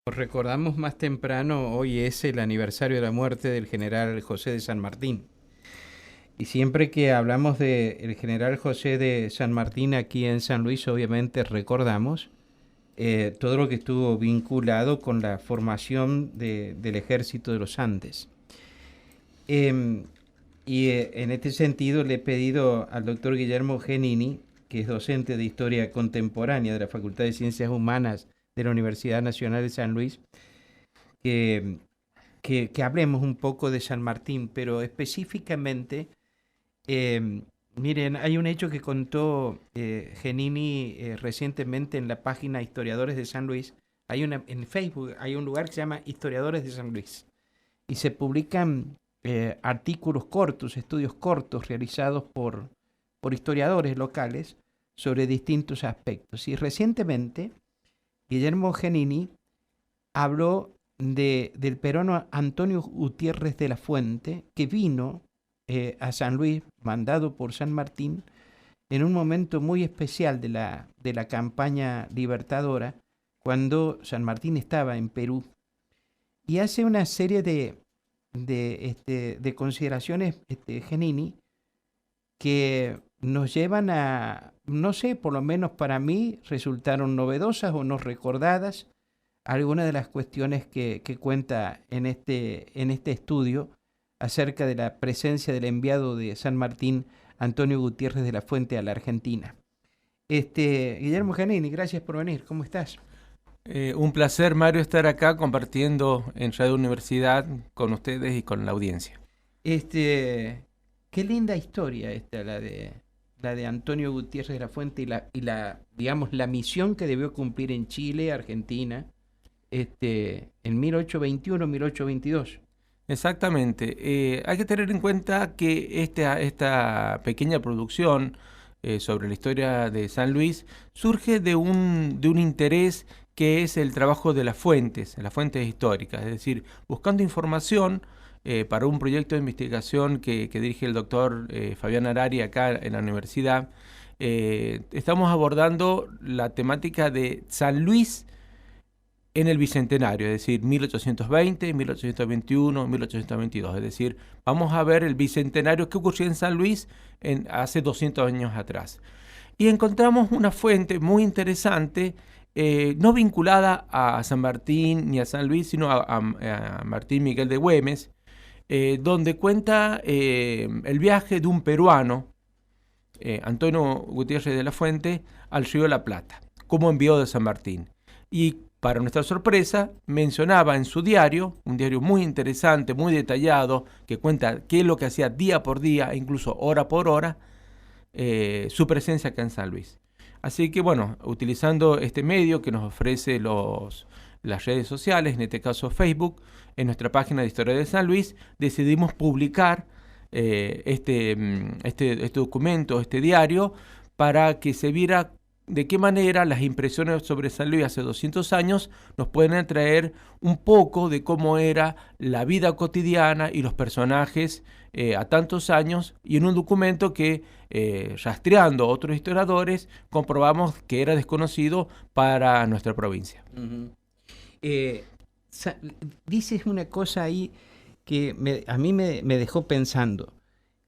Recordamos más temprano, hoy es el aniversario de la muerte del general José de San Martín. Y siempre que hablamos del general José de San Martín aquí en San Luis, obviamente recordamos todo lo que estuvo vinculado con la formación del ejército de los Andes. Eh, en este sentido le he pedido al doctor Guillermo Genini, que es docente de Historia Contemporánea de la Facultad de Ciencias Humanas de la Universidad Nacional de San Luis, que, que hablemos un poco de San Martín, pero específicamente, miren, hay un hecho que contó Genini recientemente en la página Historiadores de San Luis. En Facebook hay un lugar que se llama Historiadores de San Luis y se publican artículos cortos, estudios cortos realizados por historiadores locales sobre distintos aspectos. Y recientemente Guillermo Genini habló del peruano Antonio Gutiérrez de la Fuente, que vino a San Luis, mandado por San Martín, en un momento muy especial de la campaña libertadora, cuando San Martín estaba en Perú, y hace una serie de consideraciones, Genini, que nos llevan a, no sé, por lo menos para mí, resultaron novedosas o no recordadas, algunas de las cuestiones que cuenta en este estudio acerca de la presencia del enviado de San Martín, Antonio Gutiérrez de la Fuente, a la Argentina. Guillermo Genini, gracias por venir. ¿Cómo estás? Un placer, Mario, estar acá compartiendo en Radio Universidad con ustedes y con la audiencia. Qué linda historia esta, la de Antonio Gutiérrez de la Fuente digamos, la misión que debió cumplir en Chile, Argentina, en 1821-1822. Exactamente. Hay que tener en cuenta que esta pequeña producción sobre la historia de San Luis surge de un interés que es el trabajo de las fuentes históricas, es decir, buscando información para un proyecto de investigación que dirige el doctor Fabián Arari acá en la universidad. Estamos abordando la temática de San Luis en el Bicentenario, es decir, 1820, 1821, 1822. Es decir, vamos a ver el Bicentenario que ocurrió en San Luis hace 200 años atrás. Y encontramos una fuente muy interesante, no vinculada a San Martín ni a San Luis, sino a Martín Miguel de Güemes, donde cuenta el viaje de un peruano, Antonio Gutiérrez de la Fuente, al Río de la Plata, como enviado de San Martín. Y para nuestra sorpresa, mencionaba en su diario, un diario muy interesante, muy detallado, que cuenta qué es lo que hacía día por día, e incluso hora por hora, su presencia acá en San Luis. Así que bueno, utilizando este medio que nos ofrece las redes sociales, en este caso Facebook, en nuestra página de Historia de San Luis, decidimos publicar este documento, este diario, para que se viera de qué manera las impresiones sobre San Luis hace 200 años nos pueden traer un poco de cómo era la vida cotidiana y los personajes a tantos años, y en un documento que, rastreando a otros historiadores, comprobamos que era desconocido para nuestra provincia. Uh-huh. eh, Dices una cosa ahí que a mí me dejó pensando,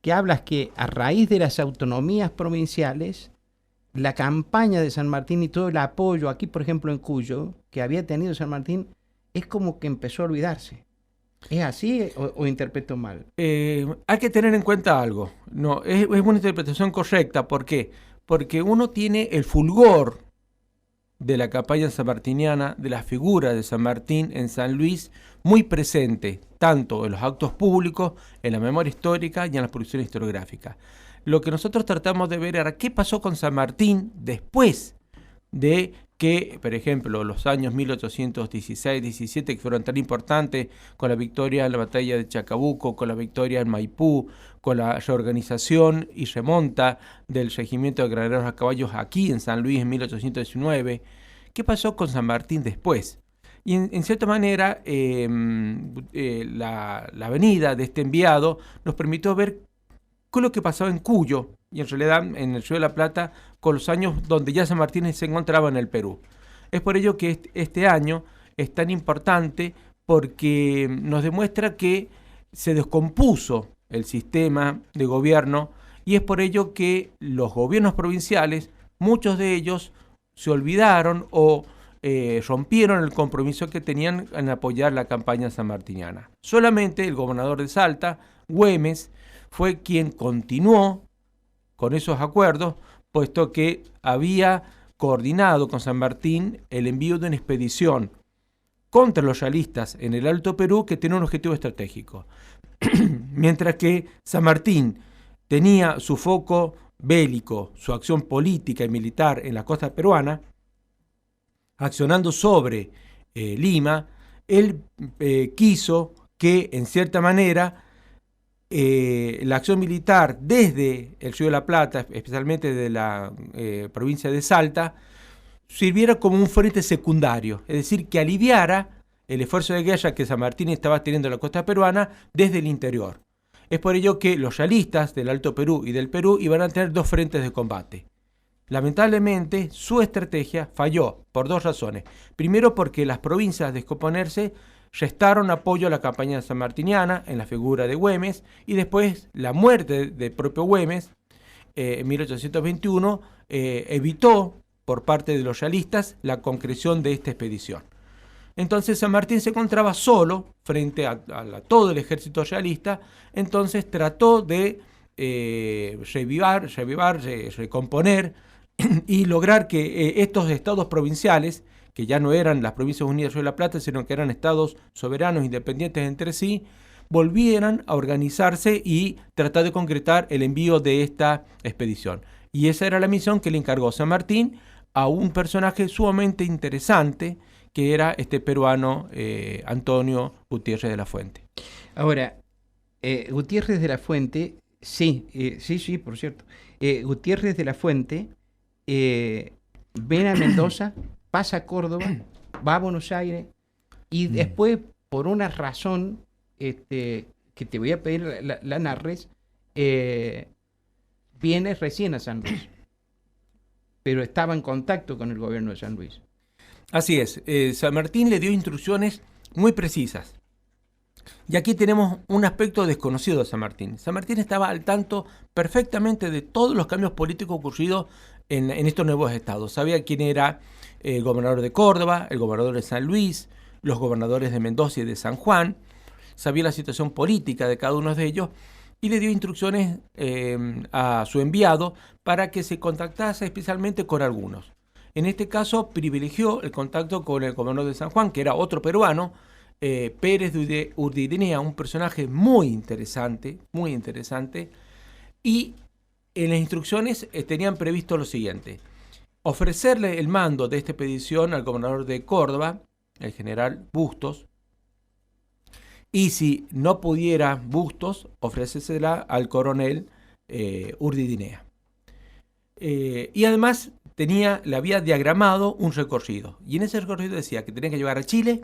que hablas que a raíz de las autonomías provinciales, la campaña de San Martín y todo el apoyo aquí, por ejemplo, en Cuyo, que había tenido San Martín, es como que empezó a olvidarse. ¿Es así o interpreto mal? Hay que tener en cuenta algo. No, es una interpretación correcta. ¿Por qué? Porque uno tiene el fulgor de la campaña sanmartiniana, de la figura de San Martín en San Luis, muy presente, tanto en los actos públicos, en la memoria histórica y en las producciones historiográficas. Lo que nosotros tratamos de ver era qué pasó con San Martín después de que, por ejemplo, los años 1816-17, que fueron tan importantes, con la victoria en la batalla de Chacabuco, con la victoria en Maipú, con la reorganización y remonta del regimiento de graneros a caballos aquí en San Luis en 1819, ¿qué pasó con San Martín después? Y en cierta manera, la venida de este enviado nos permitió ver qué es lo que pasaba en Cuyo, y en realidad en el Río de la Plata, con los años donde ya San Martín se encontraba en el Perú. Es por ello que este año es tan importante porque nos demuestra que se descompuso el sistema de gobierno y es por ello que los gobiernos provinciales, muchos de ellos se olvidaron o rompieron el compromiso que tenían en apoyar la campaña sanmartiniana. Solamente el gobernador de Salta, Güemes, fue quien continuó con esos acuerdos, puesto que había coordinado con San Martín el envío de una expedición contra los realistas en el Alto Perú que tenía un objetivo estratégico. Mientras que San Martín tenía su foco bélico, su acción política y militar en la costa peruana, accionando sobre Lima, él quiso que, en cierta manera, la acción militar desde el Río de la Plata, especialmente de la provincia de Salta, sirviera como un frente secundario, es decir, que aliviara el esfuerzo de guerra que San Martín estaba teniendo en la costa peruana desde el interior. Es por ello que los realistas del Alto Perú y del Perú iban a tener dos frentes de combate. Lamentablemente, su estrategia falló por dos razones. Primero, porque las provincias, al descomponerse, restaron apoyo a la campaña sanmartiniana en la figura de Güemes, y después la muerte del propio Güemes en 1821 evitó por parte de los realistas la concreción de esta expedición. Entonces San Martín se encontraba solo frente a todo el ejército realista, entonces trató de recomponer y lograr que estos estados provinciales, que ya no eran las Provincias Unidas de la Plata, sino que eran estados soberanos independientes entre sí, volvieran a organizarse y tratar de concretar el envío de esta expedición. Y esa era la misión que le encargó San Martín a un personaje sumamente interesante, que era este peruano Antonio Gutiérrez de la Fuente. Ahora, Gutiérrez de la Fuente, sí, por cierto, Gutiérrez de la Fuente ven a Mendoza, pasa a Córdoba, va a Buenos Aires y después, por una razón que te voy a pedir la narres, viene recién a San Luis, pero estaba en contacto con el gobierno de San Luis. Así es, San Martín le dio instrucciones muy precisas. Y aquí tenemos un aspecto desconocido de San Martín. San Martín estaba al tanto perfectamente de todos los cambios políticos ocurridos en estos nuevos estados. Sabía quién era el gobernador de Córdoba, el gobernador de San Luis, los gobernadores de Mendoza y de San Juan. Sabía la situación política de cada uno de ellos y le dio instrucciones a su enviado para que se contactase especialmente con algunos. En este caso privilegió el contacto con el gobernador de San Juan, que era otro peruano, Pérez de Urdidinea, un personaje muy interesante, y en las instrucciones tenían previsto lo siguiente: ofrecerle el mando de esta expedición al gobernador de Córdoba, el general Bustos, y si no pudiera Bustos, ofrecérsela al coronel Urdidinea. Y además le había diagramado un recorrido, y en ese recorrido decía que tenía que llegar a Chile,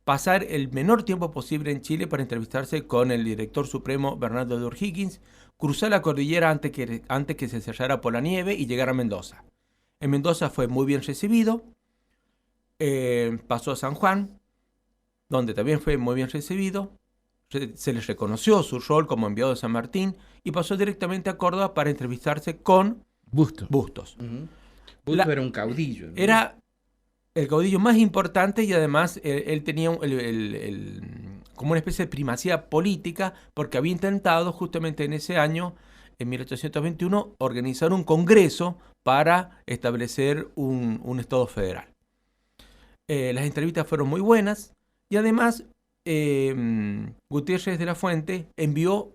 pasar el menor tiempo posible en Chile para entrevistarse con el director supremo Bernardo de O'Higgins, cruzar la cordillera antes que se cerrara por la nieve y llegar a Mendoza. En Mendoza fue muy bien recibido, pasó a San Juan, donde también fue muy bien recibido, se le reconoció su rol como enviado de San Martín y pasó directamente a Córdoba para entrevistarse con Bustos. Bustos era un caudillo, ¿no? Era el caudillo más importante y además él tenía como una especie de primacía política porque había intentado justamente en ese año, en 1821, organizar un congreso para establecer un Estado federal. Las entrevistas fueron muy buenas y además Gutiérrez de la Fuente envió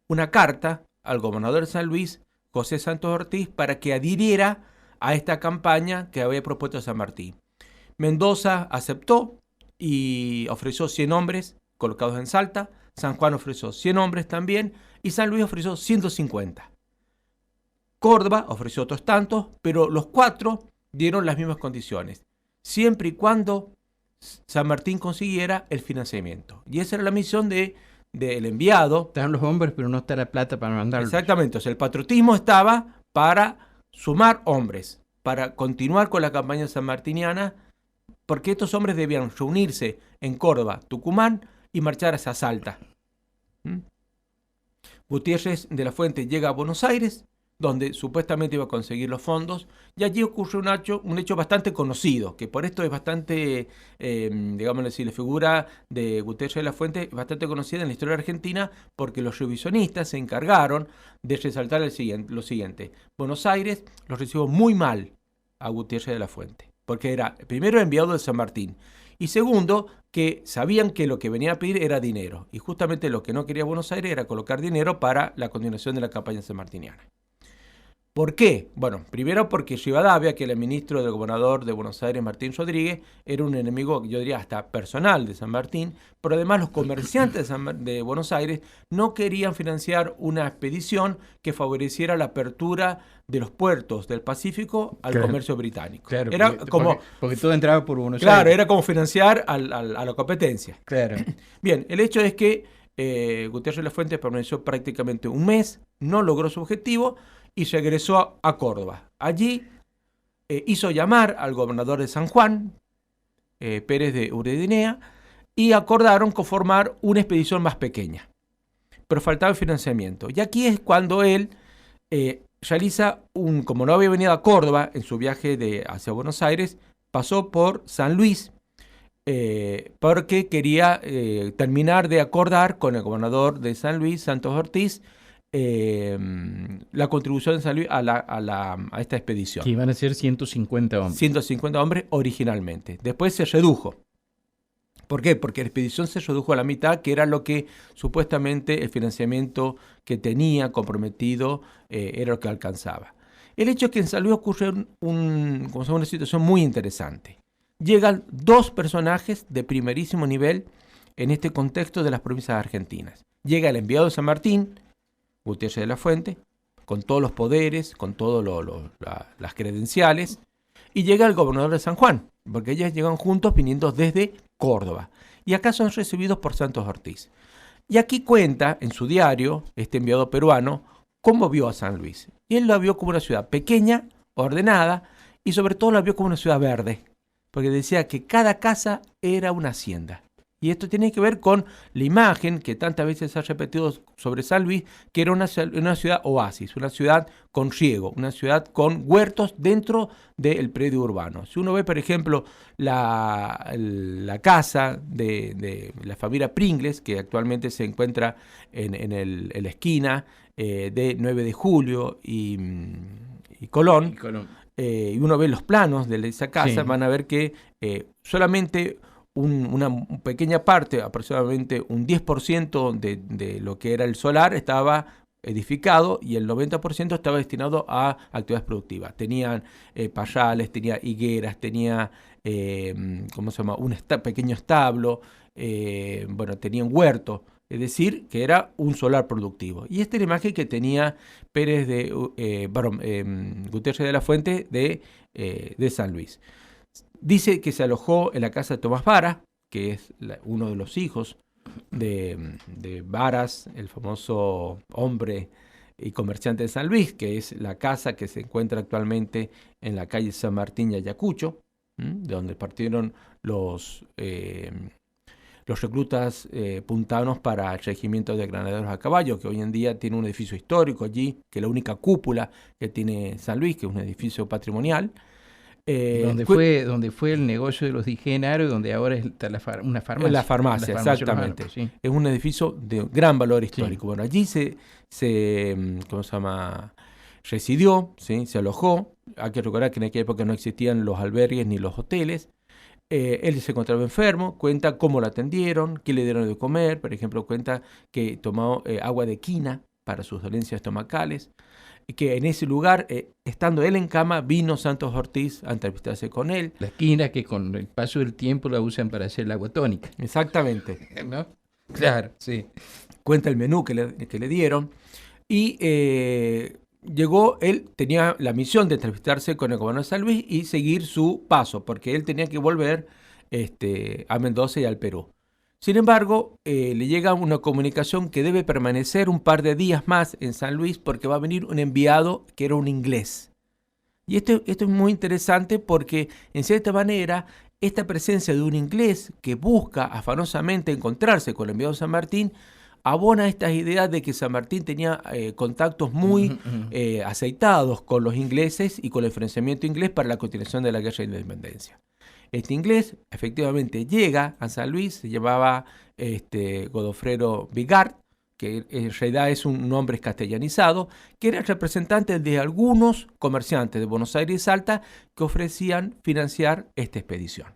una carta al gobernador de San Luis, José Santos Ortiz, para que adhiriera a esta campaña que había propuesto San Martín. Mendoza aceptó y ofreció 100 hombres colocados en Salta, San Juan ofreció 100 hombres también y San Luis ofreció 150. Córdoba ofreció otros tantos, pero los cuatro dieron las mismas condiciones, siempre y cuando San Martín consiguiera el financiamiento. Y esa era la misión del enviado. Están los hombres, pero no está la plata para mandarlos. Exactamente, o sea, el patriotismo estaba para sumar hombres, para continuar con la campaña sanmartiniana porque estos hombres debían reunirse en Córdoba, Tucumán y marchar hacia Salta. Gutiérrez de la Fuente llega a Buenos Aires, donde supuestamente iba a conseguir los fondos, y allí ocurre un hecho bastante conocido, que por esto es bastante, digámoslo así, la figura de Gutiérrez de la Fuente es bastante conocida en la historia argentina, porque los revisionistas se encargaron de resaltar lo siguiente. Buenos Aires los recibió muy mal a Gutiérrez de la Fuente, porque era, primero, enviado de San Martín, y segundo, que sabían que lo que venía a pedir era dinero, y justamente lo que no quería Buenos Aires era colocar dinero para la continuación de la campaña sanmartiniana. ¿Por qué? Bueno, primero porque Rivadavia, que era el ministro del gobernador de Buenos Aires, Martín Rodríguez, era un enemigo, yo diría, hasta personal de San Martín, pero además los comerciantes de Buenos Aires no querían financiar una expedición que favoreciera la apertura de los puertos del Pacífico al comercio británico. Claro, era porque todo entraba por Buenos Aires. Claro, era como financiar a la competencia. Claro. Bien, el hecho es que Gutiérrez de la Fuente permaneció prácticamente un mes, no logró su objetivo, y regresó a Córdoba. Allí hizo llamar al gobernador de San Juan, Pérez de Uredinea, y acordaron conformar una expedición más pequeña. Pero faltaba el financiamiento. Y aquí es cuando él realiza como no había venido a Córdoba en su viaje hacia Buenos Aires, pasó por San Luis, porque quería terminar de acordar con el gobernador de San Luis, Santos Ortiz, la contribución de San Luis a esta expedición. Que iban a ser 150 hombres. 150 hombres originalmente. Después se redujo. ¿Por qué? Porque la expedición se redujo a la mitad, que era lo que supuestamente el financiamiento que tenía comprometido era lo que alcanzaba. El hecho es que en San Luis ocurre una situación muy interesante. Llegan dos personajes de primerísimo nivel en este contexto de las provincias argentinas. Llega el enviado de San Martín, Gutiérrez de la Fuente, con todos los poderes, con todas las credenciales, y llega el gobernador de San Juan, porque ellos llegan juntos viniendo desde Córdoba, y acá son recibidos por Santos Ortiz. Y aquí cuenta en su diario, este enviado peruano, cómo vio a San Luis. Y él la vio como una ciudad pequeña, ordenada, y sobre todo la vio como una ciudad verde, porque decía que cada casa era una hacienda. Y esto tiene que ver con la imagen que tantas veces se ha repetido sobre San Luis, que era una ciudad oasis, una ciudad con riego, una ciudad con huertos dentro del predio urbano. Si uno ve, por ejemplo, la casa de la familia Pringles, que actualmente se encuentra en la esquina de 9 de Julio y Colón, y uno ve los planos de esa casa, van a ver que solamente una pequeña parte, aproximadamente un 10% de lo que era el solar estaba edificado y el 90% estaba destinado a actividades productivas. Tenían parrales, tenía higueras, tenía un pequeño establo, tenía un huerto, es decir, que era un solar productivo. Y esta es la imagen que tenía Gutiérrez de la Fuente de San Luis. Dice que se alojó en la casa de Tomás Varas, que es uno de los hijos de Varas, el famoso hombre y comerciante de San Luis, que es la casa que se encuentra actualmente en la calle San Martín y Ayacucho, de donde partieron los reclutas puntanos para el regimiento de granaderos a caballo, que hoy en día tiene un edificio histórico allí, que es la única cúpula que tiene San Luis, que es un edificio patrimonial. Donde fue el negocio de los digenarios, donde ahora está una farmacia. La farmacia, exactamente. Sí. Es un edificio de gran valor histórico. Sí. Bueno, allí se residió, ¿sí? Se alojó. Hay que recordar que en aquella época no existían los albergues ni los hoteles. Él se encontraba enfermo, cuenta cómo lo atendieron, qué le dieron de comer. Por ejemplo, cuenta que tomó agua de quina para sus dolencias estomacales. Que en ese lugar, estando él en cama, vino Santos Ortiz a entrevistarse con él. La quina que con el paso del tiempo la usan para hacer el agua tónica. Exactamente. ¿No? Claro, sí. Cuenta el menú que le dieron. Y llegó, él tenía la misión de entrevistarse con el gobernador de San Luis y seguir su paso, porque él tenía que volver a Mendoza y al Perú. Sin embargo, le llega una comunicación que debe permanecer un par de días más en San Luis porque va a venir un enviado que era un inglés. Y esto es muy interesante porque, en cierta manera, esta presencia de un inglés que busca afanosamente encontrarse con el enviado de San Martín abona estas ideas de que San Martín tenía contactos muy aceitados con los ingleses y con el financiamiento inglés para la continuación de la guerra de independencia. Este inglés efectivamente llega a San Luis, se llamaba Godofredo Bigard, que en realidad es un nombre castellanizado, que era el representante de algunos comerciantes de Buenos Aires y Salta que ofrecían financiar esta expedición.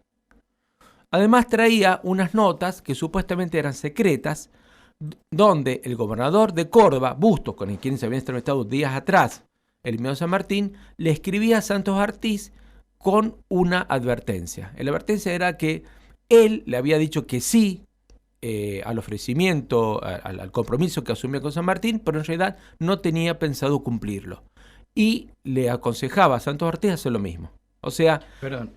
Además traía unas notas que supuestamente eran secretas, donde el gobernador de Córdoba, Bustos, con quien se había entrevistado días atrás el enviado de San Martín, le escribía a Santos Ortiz con una advertencia. La advertencia era que él le había dicho que sí al ofrecimiento, al compromiso que asumía con San Martín, pero en realidad no tenía pensado cumplirlo. Y le aconsejaba a Santos Ortiz hacer lo mismo. O sea... Perdón.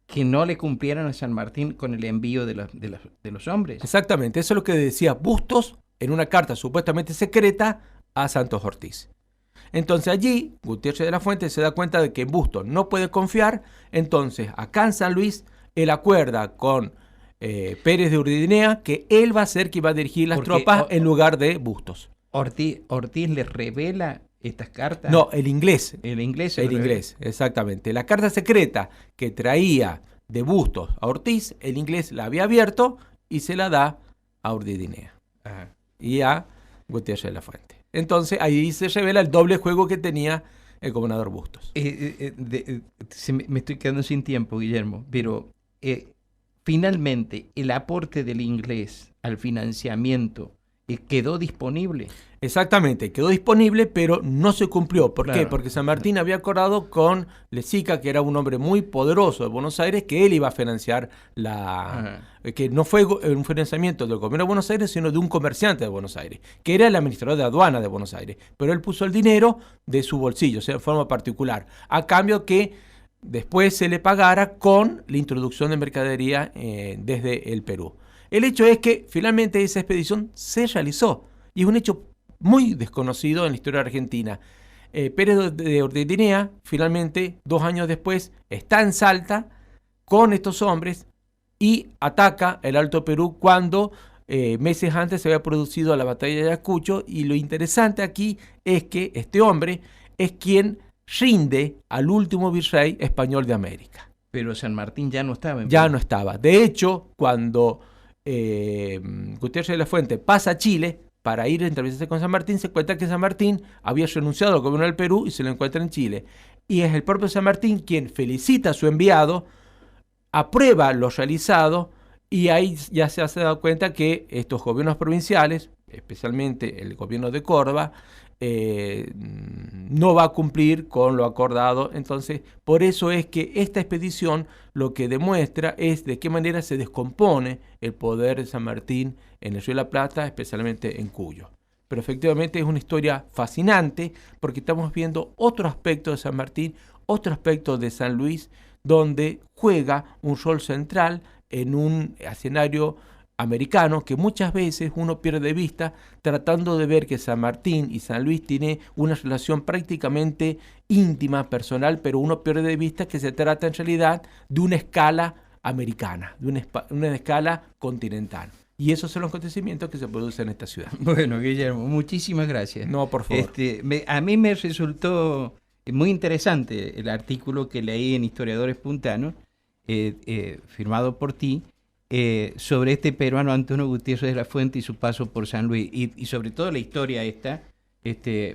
Que no le cumplieran a San Martín con el envío de los hombres. Exactamente, eso es lo que decía Bustos en una carta supuestamente secreta a Santos Ortiz. Entonces allí, Gutiérrez de la Fuente se da cuenta de que Bustos no puede confiar, entonces acá en San Luis, él acuerda con Pérez de Urdinea que él va a ser quien va a dirigir las tropas en lugar de Bustos. Ortiz le revela estas cartas. No, el inglés. El inglés, exactamente. La carta secreta que traía de Bustos a Ortiz, el inglés la había abierto y se la da a Urdinea y a Gutiérrez de la Fuente. Entonces ahí se revela el doble juego que tenía el gobernador Bustos. Me estoy quedando sin tiempo, Guillermo, pero finalmente el aporte del inglés al financiamiento quedó disponible. Exactamente, quedó disponible, pero no se cumplió. ¿Por qué? Porque San Martín había acordado con Lezica, que era un hombre muy poderoso de Buenos Aires, que él iba a financiar que no fue un financiamiento del gobierno de Buenos Aires, sino de un comerciante de Buenos Aires, que era el administrador de aduana de Buenos Aires. Pero él puso el dinero de su bolsillo, o sea, de forma particular, a cambio que después se le pagara con la introducción de mercadería desde el Perú. El hecho es que finalmente esa expedición se realizó y es un hecho muy desconocido en la historia argentina. Pérez de Urdinea finalmente 2 años después está en Salta con estos hombres y ataca el Alto Perú cuando meses antes se había producido la batalla de Ayacucho, y lo interesante aquí es que este hombre es quien rinde al último virrey español de América. Pero San Martín ya no estaba. Ya no estaba. De hecho, cuando Gutiérrez de la Fuente pasa a Chile para ir a entrevistarse con San Martín, se cuenta que San Martín había renunciado al gobierno del Perú y se lo encuentra en Chile. Y es el propio San Martín quien felicita a su enviado, aprueba lo realizado, y ahí ya se ha dado cuenta que estos gobiernos provinciales, especialmente el gobierno de Córdoba, no va a cumplir con lo acordado. Entonces, por eso es que esta expedición lo que demuestra es de qué manera se descompone el poder de San Martín en el Río de la Plata, especialmente en Cuyo. Pero efectivamente es una historia fascinante porque estamos viendo otro aspecto de San Martín, otro aspecto de San Luis, donde juega un rol central en un escenario americano que muchas veces uno pierde de vista, tratando de ver que San Martín y San Luis tienen una relación prácticamente íntima, personal, pero uno pierde de vista que se trata en realidad de una escala americana, de una escala continental. Y esos son los acontecimientos que se producen en esta ciudad. Bueno, Guillermo, muchísimas gracias. No, por favor. A mí me resultó muy interesante el artículo que leí en Historiadores Puntanos, firmado por ti, sobre este peruano Antonio Gutiérrez de la Fuente y su paso por San Luis, y sobre todo la historia esta,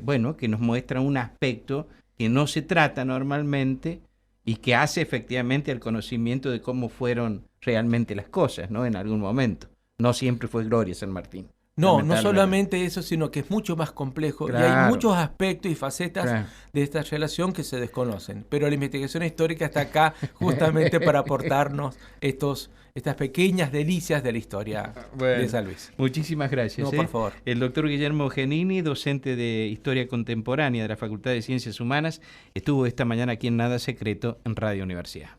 bueno, que nos muestra un aspecto que no se trata normalmente y que hace efectivamente al conocimiento de cómo fueron realmente las cosas, ¿no? En algún momento. No siempre fue gloria San Martín. No solamente eso, sino que es mucho más complejo, claro. Y hay muchos aspectos y facetas, claro, de esta relación que se desconocen. Pero la investigación histórica está acá justamente para aportarnos estas pequeñas delicias de la historia, bueno, de San Luis. Muchísimas gracias. No, por favor. El doctor Guillermo Genini, docente de Historia Contemporánea de la Facultad de Ciencias Humanas, estuvo esta mañana aquí en Nada Secreto en Radio Universidad.